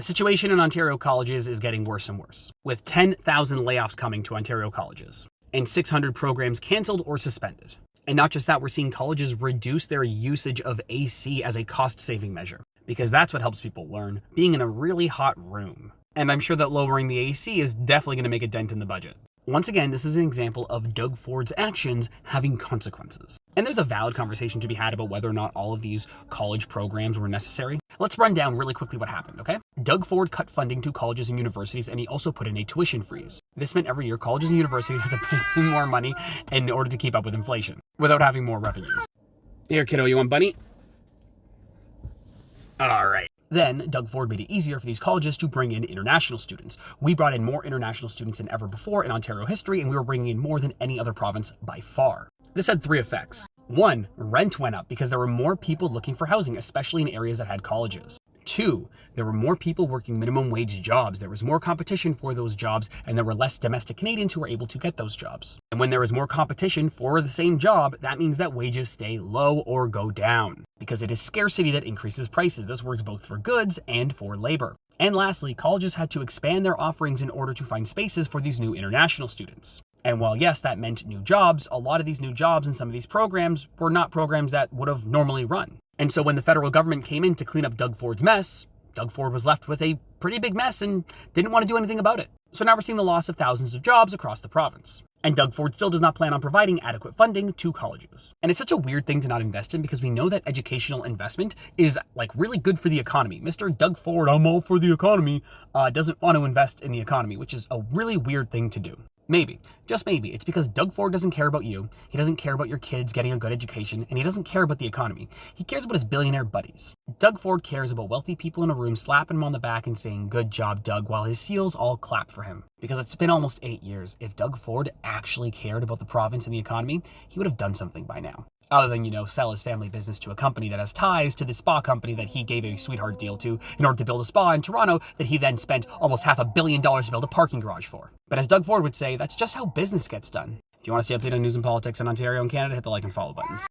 The situation in Ontario colleges is getting worse and worse, with 10,000 layoffs coming to Ontario colleges, and 600 programs cancelled or suspended. And not just that, we're seeing colleges reduce their usage of AC as a cost-saving measure, because that's what helps people learn, being in a really hot room. And I'm sure that lowering the AC is definitely going to make a dent in the budget. Once again, this is an example of Doug Ford's actions having consequences. And there's a valid conversation to be had about whether or not all of these college programs were necessary. Let's run down really quickly what happened, okay? Doug Ford cut funding to colleges and universities, and he also put in a tuition freeze. This meant every year colleges and universities had to pay more money in order to keep up with inflation, without having more revenues. Here, kiddo, you want bunny? All right. Then, Doug Ford made it easier for these colleges to bring in international students. We brought in more international students than ever before in Ontario history, and we were bringing in more than any other province by far. This had 3 effects. 1, rent went up because there were more people looking for housing, especially in areas that had colleges. 2, there were more people working minimum wage jobs. There was more competition for those jobs, and there were less domestic Canadians who were able to get those jobs. And when there is more competition for the same job, that means that wages stay low or go down, because it is scarcity that increases prices. This works both for goods and for labor. And lastly, colleges had to expand their offerings in order to find spaces for these new international students. And while yes, that meant new jobs, a lot of these new jobs in some of these programs were not programs that would have normally run. And so when the federal government came in to clean up Doug Ford's mess, Doug Ford was left with a pretty big mess and didn't want to do anything about it. So now we're seeing the loss of thousands of jobs across the province. And Doug Ford still does not plan on providing adequate funding to colleges. And it's such a weird thing to not invest in, because we know that educational investment is like really good for the economy. Mr. Doug Ford, I'm all for the economy, doesn't want to invest in the economy, which is a really weird thing to do. Maybe, just maybe, it's because Doug Ford doesn't care about you, he doesn't care about your kids getting a good education, and he doesn't care about the economy. He cares about his billionaire buddies. Doug Ford cares about wealthy people in a room slapping him on the back and saying, "Good job, Doug," while his SEALs all clap for him. Because it's been almost 8 years. If Doug Ford actually cared about the province and the economy, he would have done something by now. Other than, sell his family business to a company that has ties to the spa company that he gave a sweetheart deal to in order to build a spa in Toronto that he then spent almost $500 million to build a parking garage for. But as Doug Ford would say, that's just how business gets done. If you want to stay updated on news and politics in Ontario and Canada, hit the like and follow buttons.